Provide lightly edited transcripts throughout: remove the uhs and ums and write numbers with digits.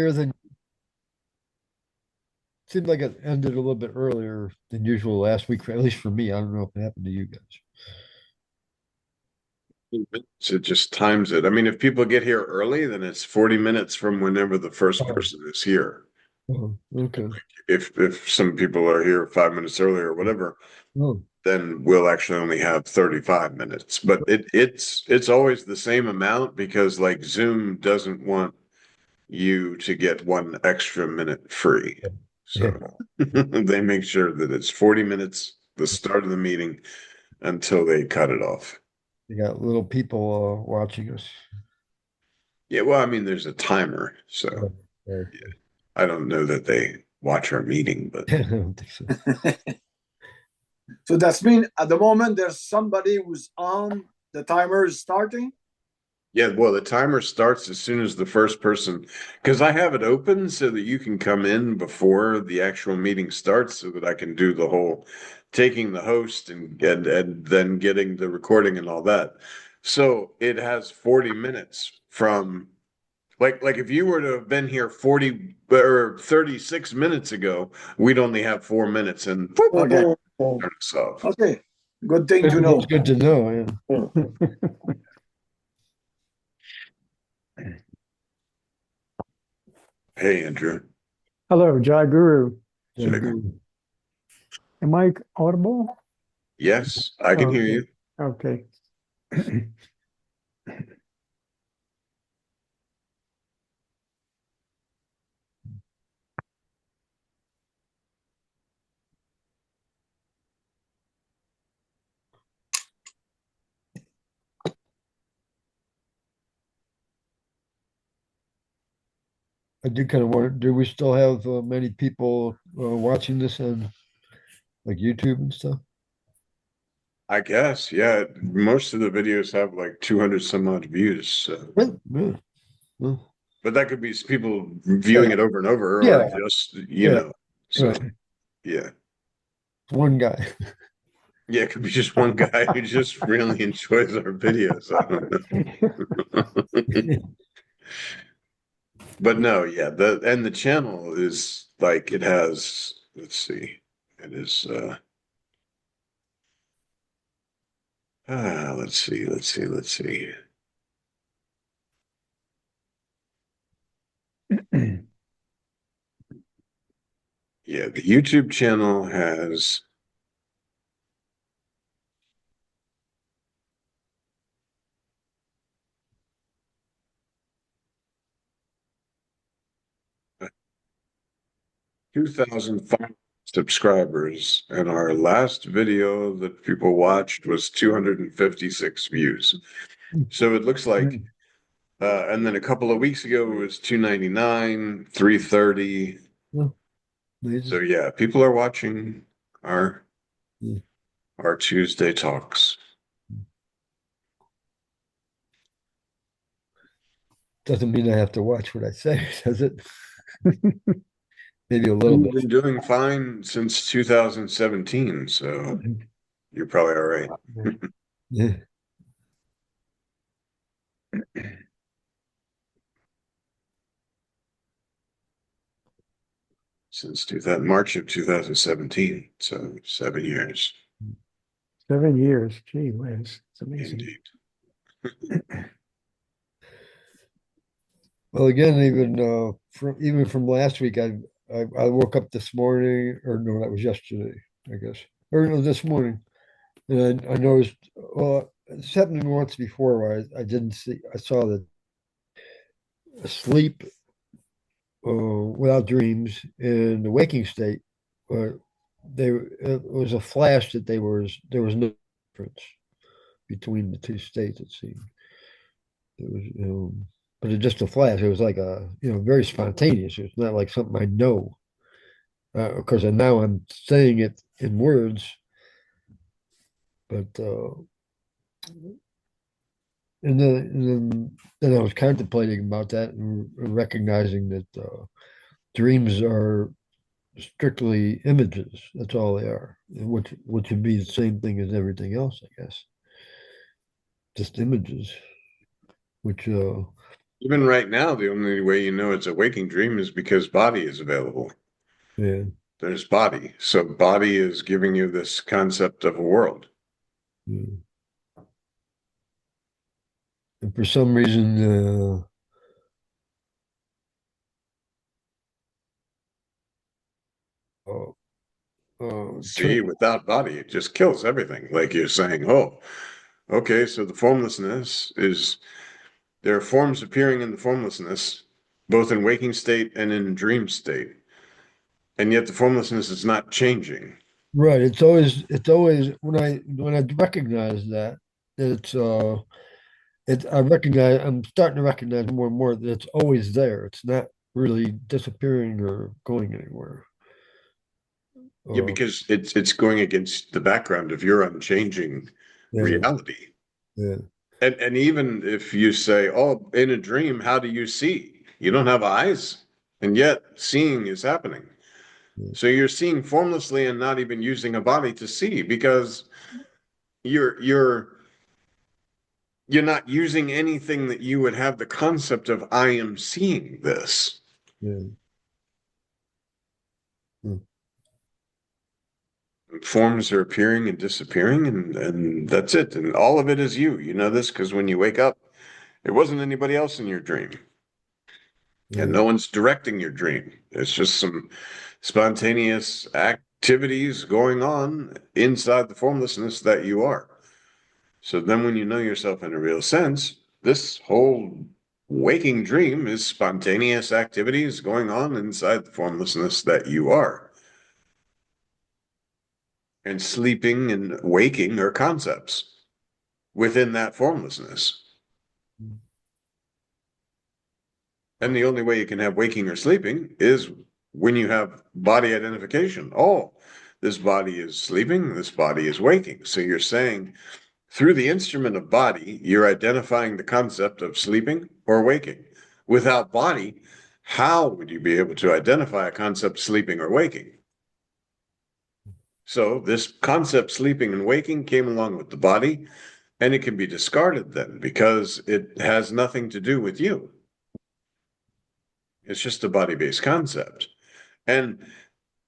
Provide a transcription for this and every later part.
earlier than seemed like it ended a little bit earlier than usual last week, at least for me. I don't know if it happened to you guys. So it just times it. I mean, if people get here early, then it's 40 minutes from whenever the first Oh, person is here. okay. If some people are here 5 minutes early or whatever, Oh, then we'll actually only have 35 minutes. But it's always the same amount because like Zoom doesn't want you to get 1 extra minute free. yeah. So they make sure that it's 40 minutes, the start of the meeting, until they cut it off. You got little people watching us. Yeah, well, I mean, there's a timer, so Oh, oh. yeah. I don't know that they watch our meeting, but I don't think so. So that's mean at the moment there's somebody who's on, the timer is starting. yeah, well, the timer starts as soon as the first person, because I have it open so that you can come in before the actual meeting starts so that I can do the whole taking the host and then getting the recording and all that. So it has 40 minutes from like if you were to have been here 40 or 36 minutes ago, we'd only have 4 minutes and Okay. turn us off. Okay. Good thing to That's know. good to know. Yeah. Hey, Andrew. Hello, Jai Guru. Yeah, Check. Am I audible? Yes, I can hear Okay. you. Okay. I do kind of wonder, do we still have many people watching this on like YouTube and stuff? I guess, yeah. Most of the videos have like 200 some odd views. So. Really? Yeah. Well, But that could be people viewing it over and over or yeah, just, yeah, So, right. yeah. One guy. Yeah, it could be just one guy who just really enjoys our videos. I don't know. But no, yeah, the channel is like it has, let's see, it is let's see. Yeah, the YouTube channel has 2,005 subscribers, and our last video that people watched was 256 views. So it looks like, and then a couple of weeks ago it was 299, 330. Well, So amazing. yeah, people are watching our Yeah. our Tuesday talks. Doesn't mean I have to watch what I say, does it? Maybe a little We've bit. been doing fine since 2017, so you're probably all right. Yeah. Since 2000, March of 2017, so 7 years. 7 years. Gee whiz. It's amazing. Indeed. Well, again, even from last week, I woke up this morning, or no, that was yesterday, I guess, or no, this morning, and I noticed. Well, it's happened to me once before where I didn't see. I saw that sleep without dreams in the waking state, where it was a flash that there was no difference between the two states. It seemed it was, but it's just a flash. It was like very spontaneous. It's not like something I know, because now I'm saying it in words, but and then I was contemplating about that and recognizing that dreams are strictly images. That's all they are, which would be the same thing as everything else, I guess. Just images, which Even right now, the only way you know it's a waking dream is because body is available. Yeah. There's body. So body is giving you this concept of a world. Yeah. And for some reason, uh, See, without body, it just kills everything. Like you're saying, oh, okay, so the formlessness is there are forms appearing in the formlessness, both in waking state and in dream state. And yet the formlessness is not changing. right. It's always when I recognize that I'm starting to recognize more and more that it's always there. It's not really disappearing or going anywhere. Yeah, Uh, because it's going against the background of your unchanging yeah, reality. yeah, And even if you say, oh, in a dream, how do you see? You don't have eyes, and yet seeing is happening. yeah. So you're seeing formlessly and not even using a body to see because you're you're you're not using anything that you would have the concept of I am seeing this. Yeah. Mm. Forms are appearing and disappearing, and that's it. And all of it is you. You know this because when you wake up, it wasn't anybody else in your dream. And Yeah. no one's directing your dream. It's just some spontaneous activities going on inside the formlessness that you are. So then when you know yourself in a real sense, this whole waking dream is spontaneous activities going on inside the formlessness that you are. And sleeping and waking are concepts within that formlessness. And the only way you can have waking or sleeping is when you have body identification. Oh, this body is sleeping, this body is waking. So you're saying through the instrument of body, you're identifying the concept of sleeping or waking. Without body, how would you be able to identify a concept sleeping or waking? So this concept sleeping and waking came along with the body, and it can be discarded then because it has nothing to do with you. It's just a body-based concept. And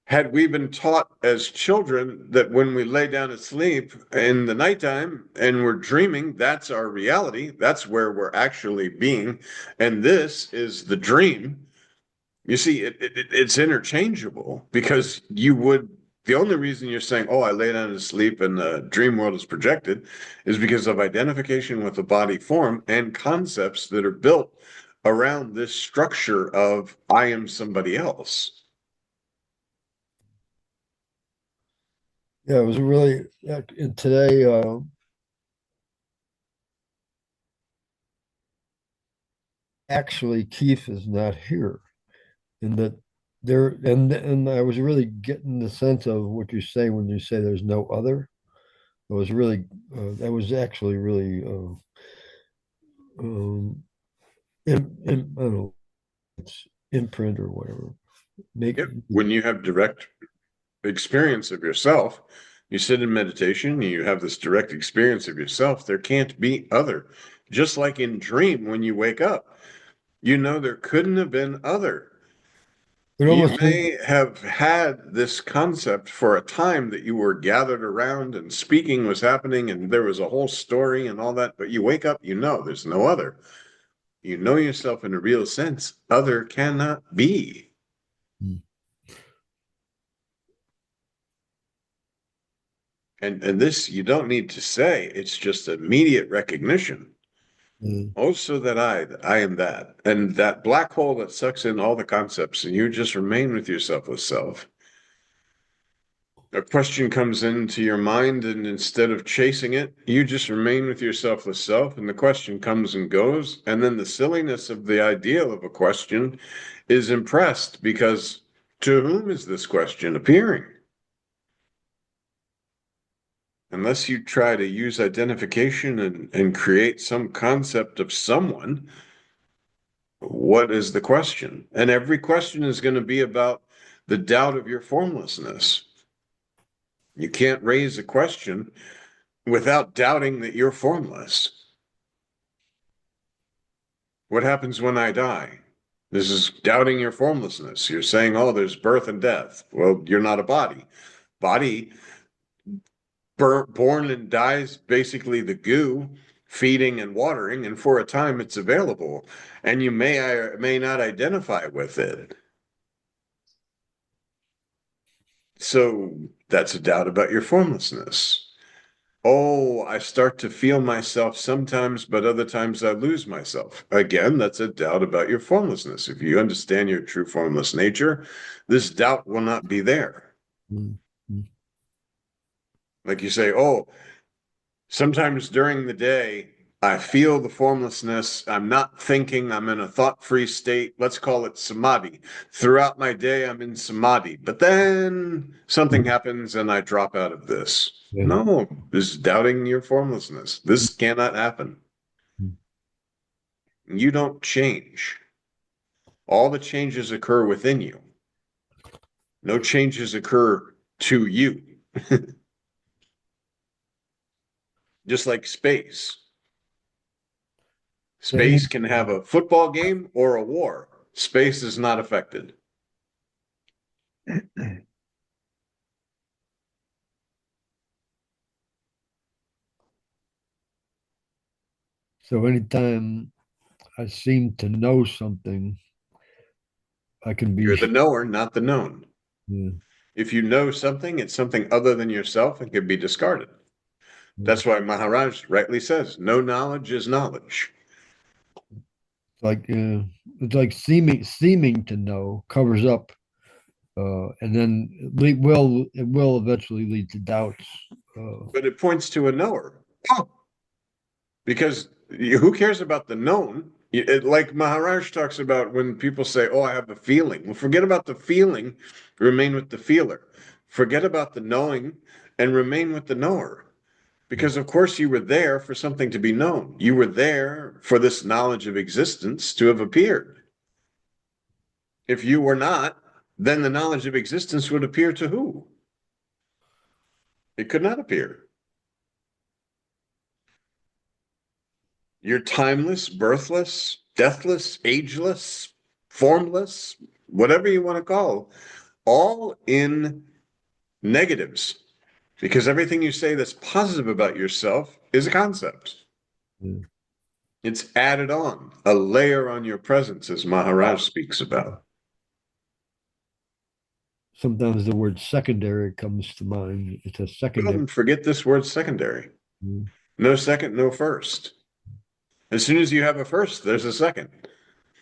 had we been taught as children that when we lay down to sleep in the nighttime and we're dreaming, that's our reality, that's where we're actually being, and this is the dream. You see, it's interchangeable because the only reason you're saying, oh, I lay down to sleep and the dream world is projected is because of identification with the body form and concepts that are built around this structure of I am somebody else. Yeah, it was really today. Actually, Keith is not here, and that and I was really getting the sense of what you're saying when you say there's no other. It was really that was actually really um, I don't know, it's imprint or whatever. Make Yep. When you have direct experience of yourself, you sit in meditation, you have this direct experience of yourself, there can't be other. Just like in dream, when you wake up, you know there couldn't have been other. it You almost may have had this concept for a time that you were gathered around and speaking was happening and there was a whole story and all that, but you wake up, you know there's no other. You know yourself in a real sense. Other cannot be. And this you don't need to say, it's just immediate recognition. Mm. Also that I am that. And that black hole that sucks in all the concepts, and you just remain with your selfless self. A question comes into your mind, and instead of chasing it, you just remain with your selfless self, and the question comes and goes. And then the silliness of the ideal of a question is impressed because to whom is this question appearing? Unless you try to use identification and create some concept of someone, what is the question? And every question is going to be about the doubt of your formlessness. You can't raise a question without doubting that you're formless. What happens when I die? This is doubting your formlessness. You're saying, oh, there's birth and death. Well, you're not a body. Body born and dies basically the goo, feeding and watering, and for a time it's available, and you may or may not identify with it. So that's a doubt about your formlessness. Oh, I start to feel myself sometimes, but other times I lose myself. Again, that's a doubt about your formlessness. If you understand your true formless nature, this doubt will not be there. Mm-hmm. Like you say, oh, sometimes during the day, I feel the formlessness. I'm not thinking. I'm in a thought-free state. Let's call it samadhi. Throughout my day, I'm in samadhi. But then something happens and I drop out of this. Yeah. No, this is doubting your formlessness. This cannot happen. You don't change. All the changes occur within you. No changes occur to you. Just like space. Space can have a football game or a war. Space is not affected. So anytime I seem to know something, I can be. You're the knower, not the known. Yeah. If you know something, it's something other than yourself and can be discarded. That's why Maharaj rightly says, no knowledge is knowledge. It's like seeming to know covers up, and then it will eventually lead to doubts. But it points to a knower. Oh, because who cares about the known? Like Maharaj talks about when people say, oh, I have a feeling. Well, forget about the feeling, remain with the feeler. Forget about the knowing and remain with the knower. Because, of course, you were there for something to be known. You were there for this knowledge of existence to have appeared. If you were not, then the knowledge of existence would appear to who? It could not appear. You're timeless, birthless, deathless, ageless, formless, whatever you want to call, all in negatives. Because everything you say that's positive about yourself is a concept. Yeah. It's added on, a layer on your presence, as Maharaj speaks about. Sometimes the word secondary comes to mind. It's a secondary. Don't forget this word secondary. Mm. No second, no first. As soon as you have a first, there's a second.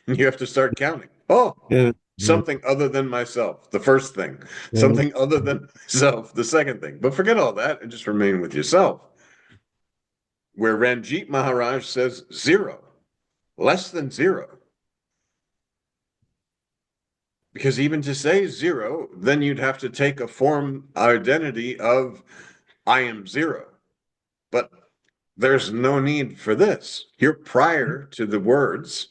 You have to start counting. Oh, Yeah. something other than myself, the first thing. Yeah. Something other than myself, the second thing. But forget all that and just remain with yourself. Where Ranjit Maharaj says zero, less than zero. Because even to say zero, then you'd have to take a form identity of I am zero. But there's no need for this. You're prior to the words,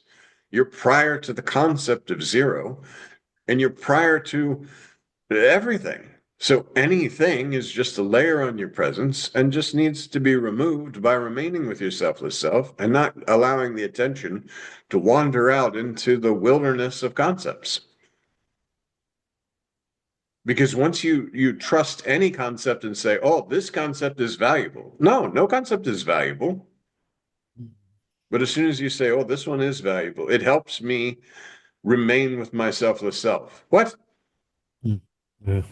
you're prior to the concept of zero, and you're prior to everything. So anything is just a layer on your presence and just needs to be removed by remaining with your selfless self and not allowing the attention to wander out into the wilderness of concepts. Because once you trust any concept and say, oh, this concept is valuable. No concept is valuable. But as soon as you say, oh, this one is valuable, it helps me remain with my selfless self. What? Yeah.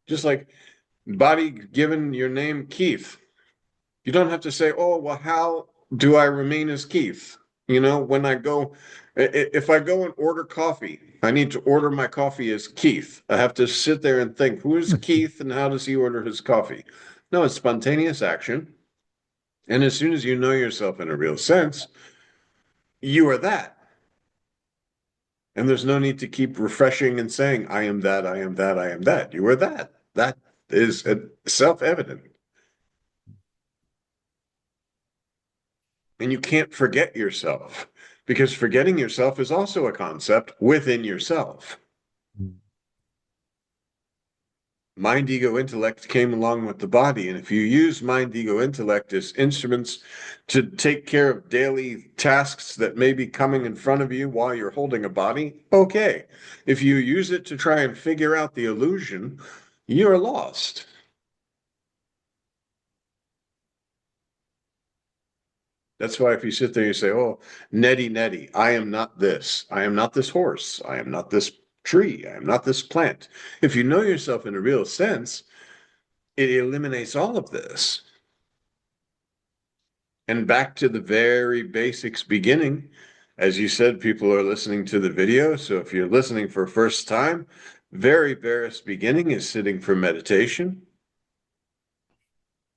Just like body given your name Keith. You don't have to say, oh, well, how do I remain as Keith? You know, when I go, if I go and order coffee, I need to order my coffee as Keith. I have to sit there and think, who is Keith and how does he order his coffee? No, it's spontaneous action. And as soon as you know yourself in a real sense, you are that. And there's no need to keep refreshing and saying, I am that, I am that, I am that. You are that. That is self-evident. And you can't forget yourself. because forgetting yourself is also a concept within yourself. Mind, ego, intellect came along with the body. And if you use mind, ego, intellect as instruments to take care of daily tasks that may be coming in front of you while you're holding a body, okay. If you use it to try and figure out the illusion, you're lost. That's why if you sit there, you say, oh, Nettie, Nettie, I am not this. I am not this horse. I am not this tree. I am not this plant. If you know yourself in a real sense, it eliminates all of this. And back to the very basics beginning, as you said, people are listening to the video. So if you're listening for first time, very basic beginning is sitting for meditation.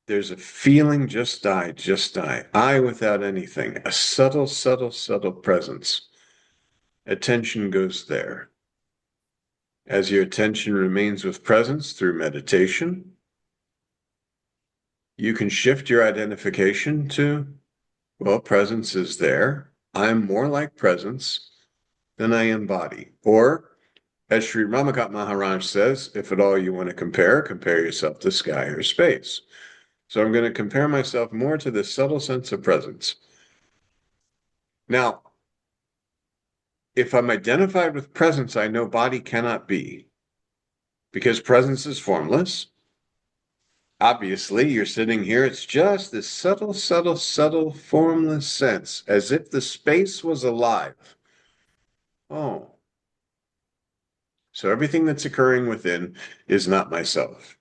There's a feeling, just die, just die. I without anything, a subtle, subtle, subtle presence. Attention goes there. As your attention remains with presence through meditation, you can shift your identification to, well, presence is there. I'm more like presence than I am body. Or, as Sri Ramakant Maharaj says, if at all you want to compare yourself to sky or space. So I'm going to compare myself more to this subtle sense of presence. Now, if I'm identified with presence, I know body cannot be, because presence is formless. Obviously, you're sitting here, it's just this subtle, subtle, subtle, formless sense, as if the space was alive. Oh. So everything that's occurring within is not myself.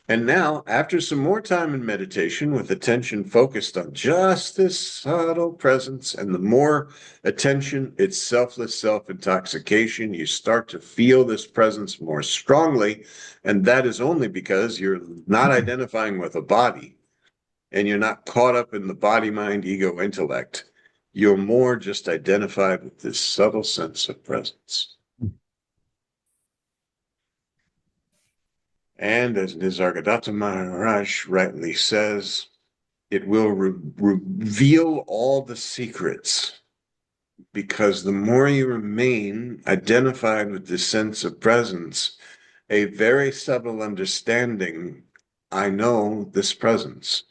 And now, after some more time in meditation with attention focused on just this subtle presence, and the more attention, it's selfless self-intoxication, you start to feel this presence more strongly. And that is only because you're not identifying with a body and you're not caught up in the body, mind, ego, intellect. You're more just identified with this subtle sense of presence. And as Nisargadatta Maharaj rightly says, it will reveal all the secrets, because the more you remain identified with this sense of presence, a very subtle understanding, I know this presence.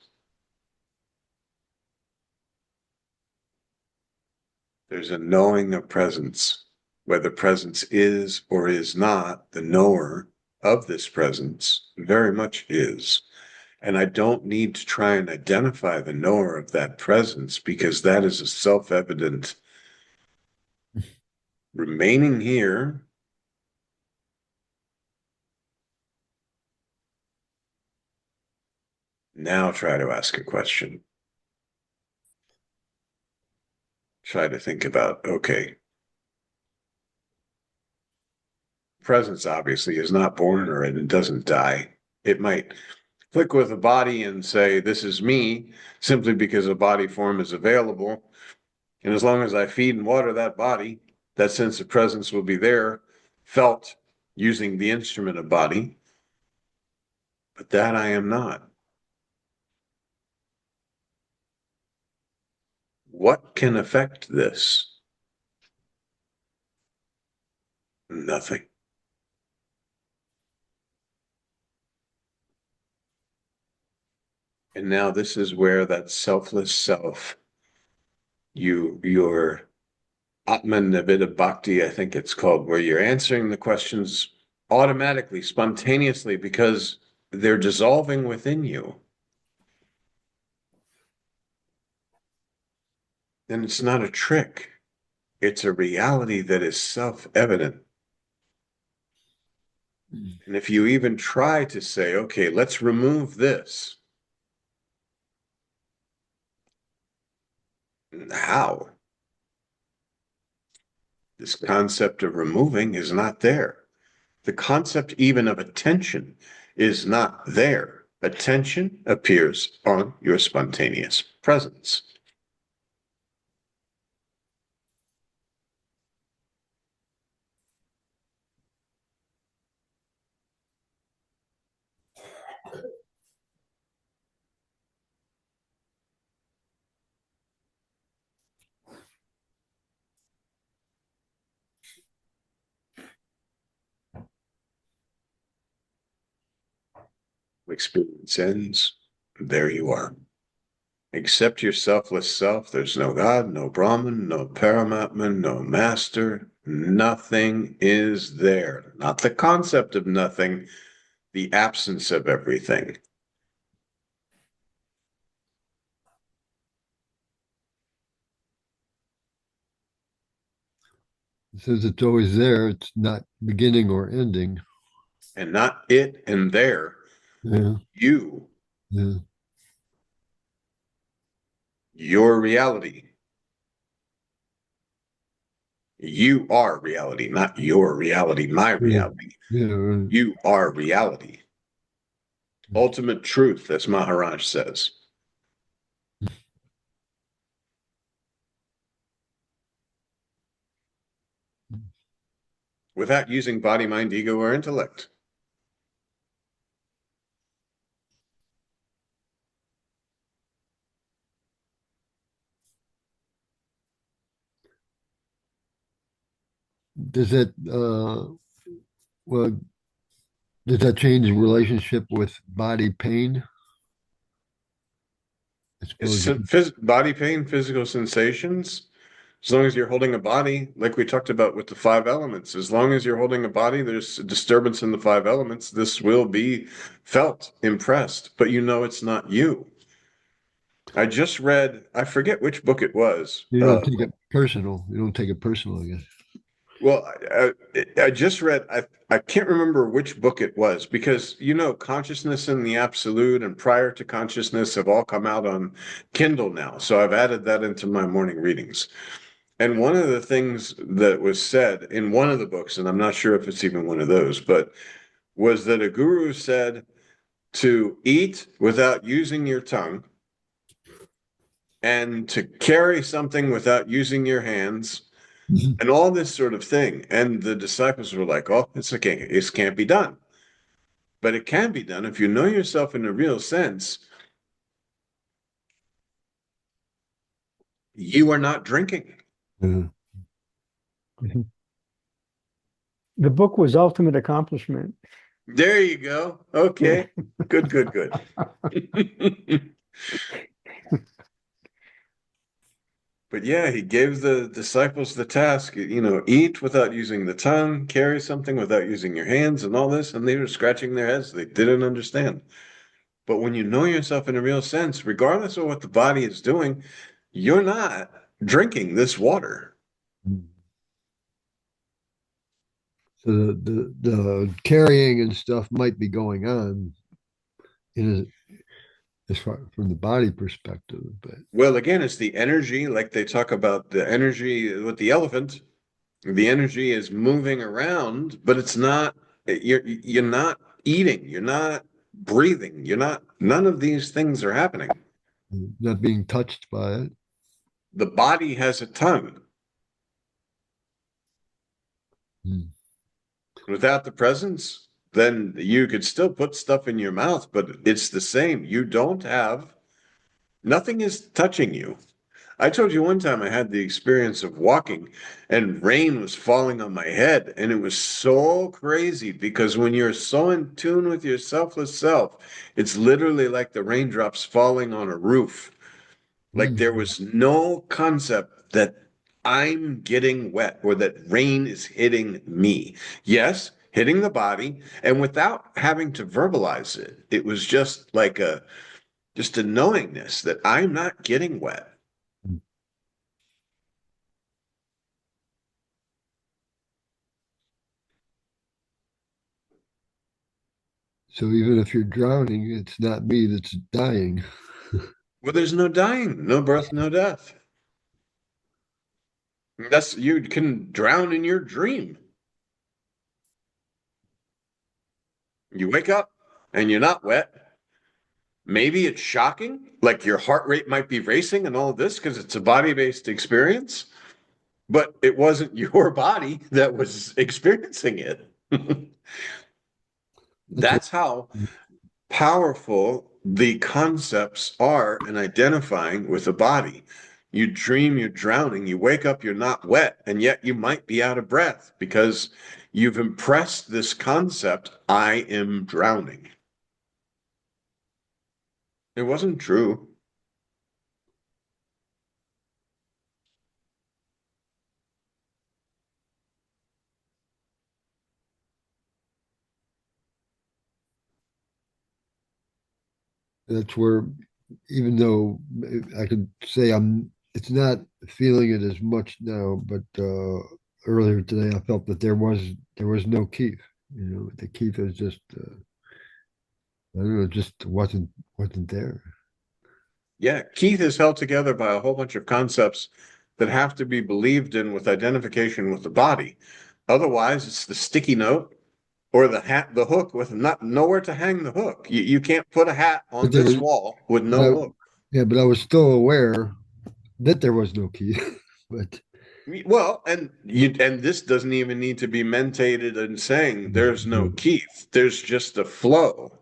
There's a knowing of presence. Whether presence is or is not, the knower of this presence very much is. And I don't need to try and identify the knower of that presence, because that is a self-evident remaining here. Now try to ask a question. Try to think about, okay, presence obviously is not born, or it doesn't die. It might click with a body and say, this is me, simply because a body form is available. And as long as I feed and water that body, that sense of presence will be there, felt using the instrument of body. But that I am not. What can affect this? Nothing. And now this is where that selfless self, your Atman Navida Bhakti, I think it's called, where you're answering the questions automatically, spontaneously, because they're dissolving within you. Then it's not a trick. It's a reality that is self-evident. And if you even try to say, okay, let's remove this. How? This concept of removing is not there. The concept even of attention is not there. Attention appears on your spontaneous presence. experience ends, there you are. Except your selfless self, there's no God, no Brahman, no Paramatma, no Master. Nothing is there. Not the concept of nothing, the absence of everything. It says it's always there. It's not beginning or ending. And not it and there. Yeah. You. Yeah. Your reality. You are reality, not your reality, my reality. Yeah. Right. You are reality. Ultimate truth, as Maharaj says. Without using body, mind, ego, or intellect. Does that well, does that change the relationship with body pain? I suppose. Body pain, physical sensations. As long as you're holding a body, like we talked about with the five elements, as long as you're holding a body, there's a disturbance in the five elements. This will be felt, impressed, but you know it's not you. I just read, I forget which book it was. You don't take it personal. You don't take it personal, I guess. Well, I just read, I can't remember which book it was because, you know, consciousness and the absolute and prior to consciousness have all come out on Kindle now. So I've added that into my morning readings. And one of the things that was said in one of the books, and I'm not sure if it's even one of those, but was that a guru said to eat without using your tongue and to carry something without using your hands and all this sort of thing. And the disciples were like, oh, it's okay. It can't be done. But it can be done if you know yourself in a real sense. You are not drinking. Yeah. The book was Ultimate Accomplishment. There you go. Okay. Good, good, good. But yeah, he gave the disciples the task, you know, eat without using the tongue, carry something without using your hands, and all this. And they were scratching their heads. They didn't understand. But when you know yourself in a real sense, regardless of what the body is doing, you're not drinking this water. So the carrying and stuff might be going on as far from the body perspective, but Well, again, it's the energy, like they talk about the energy with the elephant. The energy is moving around, but it's not, you're not eating, you're not breathing, you're not, none of these things are happening. not being touched by it. The body has a tongue. Hmm. Without the presence, then you could still put stuff in your mouth, but it's the same. You don't have, nothing is touching you. I told you one time I had the experience of walking and rain was falling on my head. And it was so crazy because when you're so in tune with your selfless self, it's literally like the raindrops falling on a roof. Like there was no concept that I'm getting wet or that rain is hitting me. Yes, hitting the body, and without having to verbalize it, it was just like just a knowingness that I'm not getting wet. So even if you're drowning, it's not me that's dying. Well, there's no dying, no birth, no death. That's you can drown in your dream. You wake up and you're not wet. Maybe it's shocking, like your heart rate might be racing and all of this because it's a body-based experience, but it wasn't your body that was experiencing it. That's how powerful the concepts are in identifying with the body. You dream you're drowning, you wake up, you're not wet, and yet you might be out of breath because you've impressed this concept, I am drowning. It wasn't true. That's where, even though I could say it's not feeling it as much now, but earlier today I felt that there was no Keith. The Keith is just I don't know, just wasn't there. Yeah, Keith is held together by a whole bunch of concepts that have to be believed in with identification with the body. Otherwise, it's the sticky note or the hook with not nowhere to hang the hook. You can't put a hat But on there this was, wall with but no I, hook. yeah, but I was still aware that there was no Keith. But Well, and this doesn't even need to be mentated and saying there's no Keith. There's just a flow.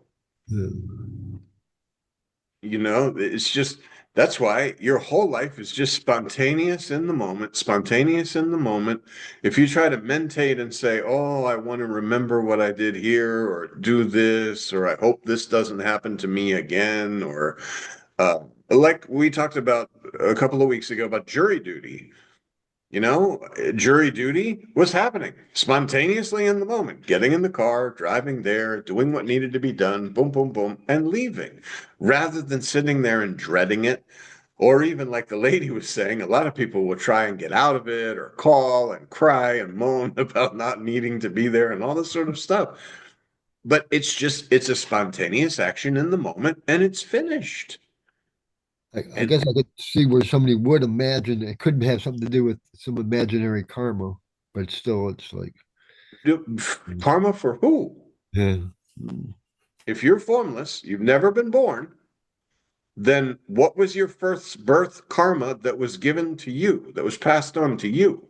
It's just that's why your whole life is just spontaneous in the moment, spontaneous in the moment. If you try to mentate and say, "Oh, I want to remember what I did here, or do this, or I hope this doesn't happen to me again," or like we talked about a couple of weeks ago about jury duty. Jury duty was happening spontaneously in the moment, getting in the car, driving there, doing what needed to be done, boom, boom, boom, and leaving, rather than sitting there and dreading it. Or even like the lady was saying, a lot of people will try and get out of it or call and cry and moan about not needing to be there and all this sort of stuff. But it's a spontaneous action in the moment and it's finished. I And guess I could see where somebody would imagine it could have something to do with some imaginary karma, but still, it's like, karma for who? yeah. If you're formless, you've never been born, then what was your first birth karma that was given to you, that was passed on to you?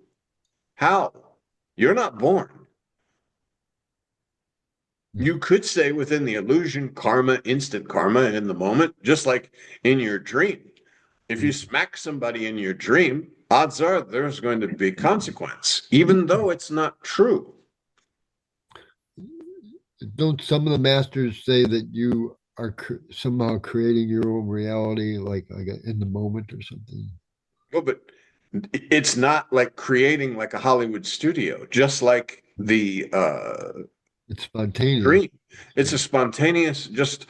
How? You're not born. You could say within the illusion, karma, instant karma in the moment, just like in your dream. If you smack somebody in your dream, odds are there's going to be consequence, even though it's not true. Don't some of the masters say that you are somehow creating your own reality, like in the moment or something? Well, but it's not like creating like a Hollywood studio, just like the It's spontaneous. dream. It's a spontaneous, just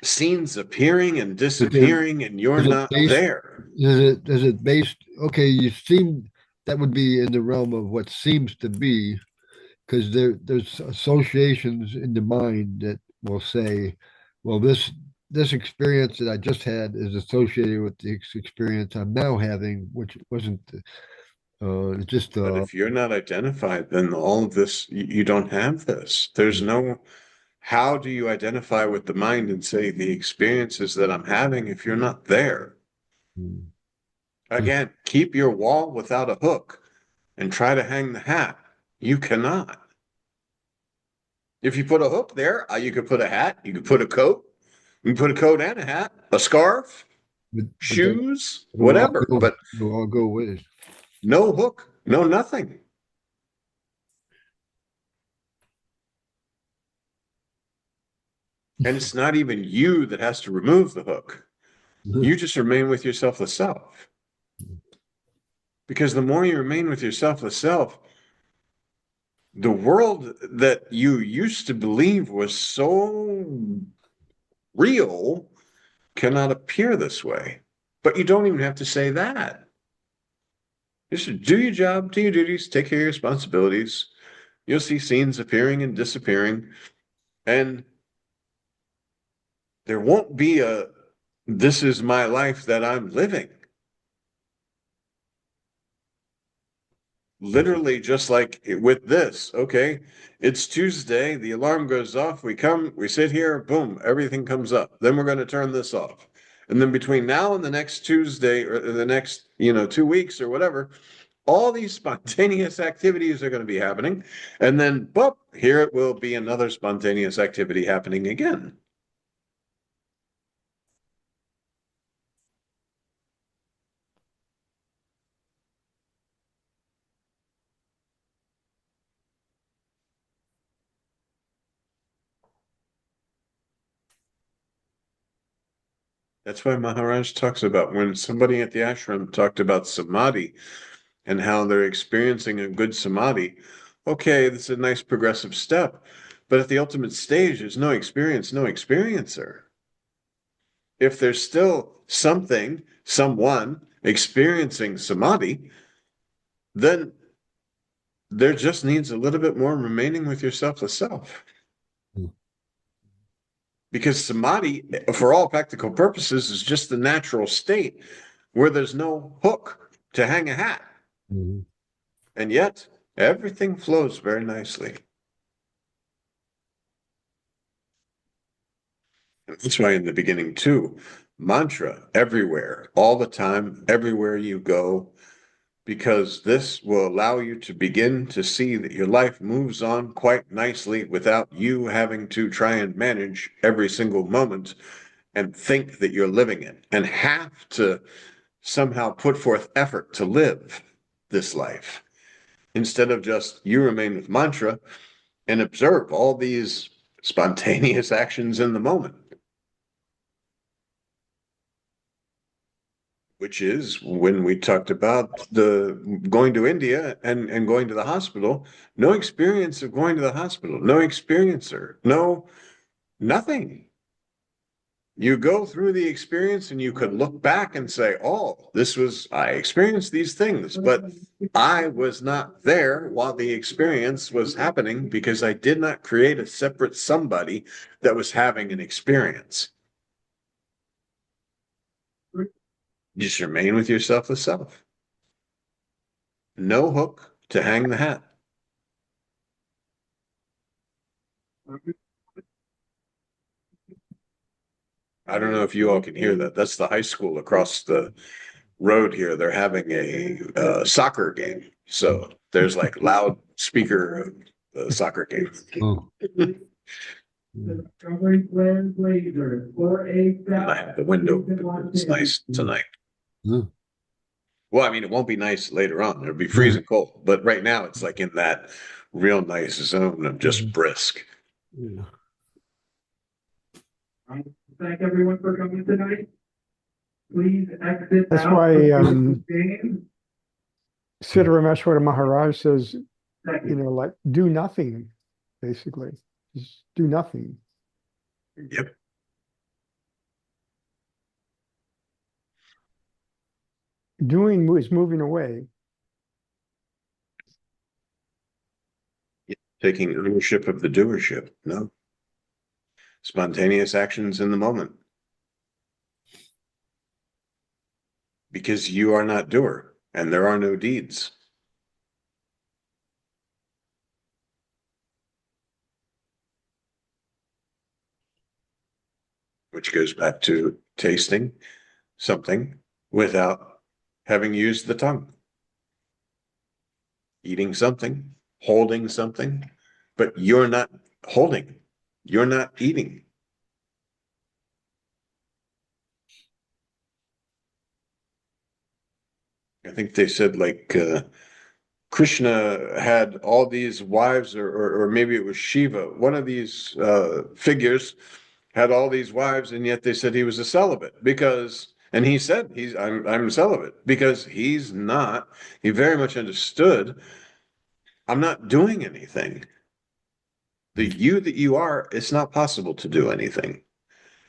scenes appearing and But then, disappearing, and you're is it not based? there. Is it based? Okay, you seem that would be in the realm of what seems to be, because there's associations in the mind that will say, well, this experience that I just had is associated with the experience I'm now having, which wasn't just But if you're not identified, then all of this, you don't have this. There's no, how do you identify with the mind and say the experiences that I'm having if you're not there? Again, keep your wall without a hook and try to hang the hat. You cannot. If you put a hook there, you could put a hat, you could put a coat, you can put a coat and a hat, a scarf, but then shoes, whatever, but it'll all go away. no hook, no nothing. And it's not even you that has to remove the hook. You just remain with your selfless self. Because the more you remain with your selfless self, the world that you used to believe was so real cannot appear this way. But you don't even have to say that. You should do your job, do your duties, take care of your responsibilities. You'll see scenes appearing and disappearing. And there won't be a, this is my life that I'm living. Literally, just like with this, okay, it's Tuesday, the alarm goes off, we come, we sit here, boom, everything comes up. Then we're going to turn this off. And then between now and the next Tuesday or the next, 2 weeks or whatever, all these spontaneous activities are going to be happening. And then, boop, here it will be another spontaneous activity happening again. That's why Maharaj talks about when somebody at the ashram talked about samadhi and how they're experiencing a good samadhi. Okay, this is a nice progressive step, but at the ultimate stage, there's no experience, no experiencer. If there's still something, someone experiencing samadhi, then there just needs a little bit more remaining with yourself the self. Because samadhi, for all practical purposes, is just the natural state where there's no hook to hang a hat. Mm-hmm. And yet, everything flows very nicely. And that's why in the beginning, too, mantra everywhere, all the time, everywhere you go, because this will allow you to begin to see that your life moves on quite nicely without you having to try and manage every single moment and think that you're living it and have to somehow put forth effort to live this life. Instead of just you remain with mantra and observe all these spontaneous actions in the moment. Which is when we talked about the going to India and going to the hospital, no experience of going to the hospital, no experiencer, no, nothing. You go through the experience and you could look back and say, oh, I experienced these things, but I was not there while the experience was happening because I did not create a separate somebody that was having an experience. Just remain with yourself as self. No hook to hang the hat. I don't know if you all can hear that. That's the high school across the road here. They're having a soccer game. So there's like loud speaker soccer game. Oh. And I have the window open. It's nice tonight. Mm. Well, I mean, it won't be nice later on. It'll be freezing cold. But right now, it's like in that real nice zone of just brisk. Yeah. Thank everyone for coming tonight. Please exit. That's out why of the game. Sri Ramakant Maharaj says, Thank you you. know, like do nothing, basically. Just do nothing. Yep. Doing is moving away. Taking ownership of the doership. No. Spontaneous actions in the moment. Because you are not doer and there are no deeds. Which goes back to tasting something without having used the tongue. Eating something, holding something, but you're not holding, you're not eating. I think they said like Krishna had all these wives, or maybe it was Shiva, one of these figures had all these wives, and yet they said he was a celibate because, and he said I'm celibate because he very much understood, I'm not doing anything. The you that you are, it's not possible to do anything.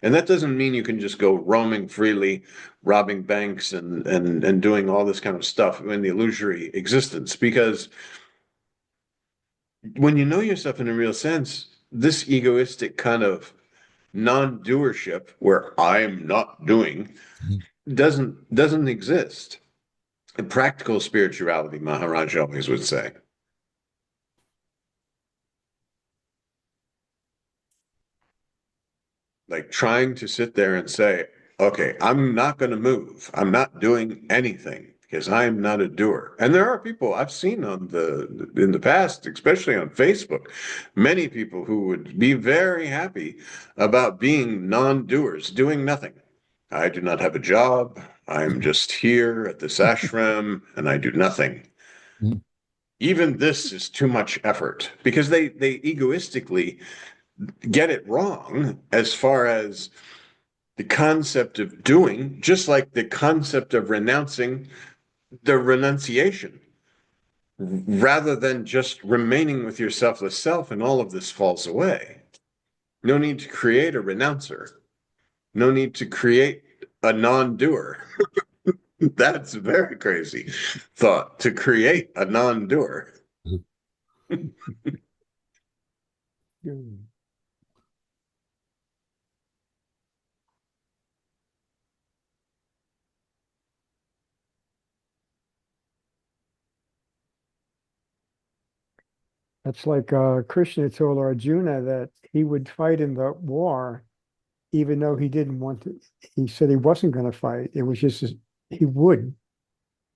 And that doesn't mean you can just go roaming freely, robbing banks and doing all this kind of stuff in the illusory existence. Because when you know yourself in a real sense, this egoistic kind of non-doership where I'm not doing doesn't exist. In practical spirituality, Maharaj always would say. Like trying to sit there and say, okay, I'm not going to move. I'm not doing anything because I'm not a doer. And there are people I've seen in the past, especially on Facebook, many people who would be very happy about being non-doers, doing nothing. I do not have a job. I'm just here at this ashram and I do nothing. Mm. Even this is too much effort because they egoistically get it wrong as far as the concept of doing, just like the concept of renouncing, the renunciation, rather than just remaining with your selfless self, and all of this falls away. No need to create a renouncer. No need to create a non-doer. That's a very crazy thought, to create a non-doer. That's like Krishna told Arjuna that he would fight in the war, even though he didn't want to. He said he wasn't going to fight. It was just he would.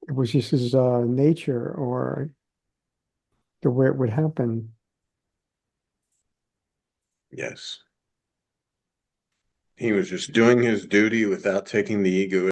It was just his nature or the way it would happen. Yes. He was just doing his duty without taking the ego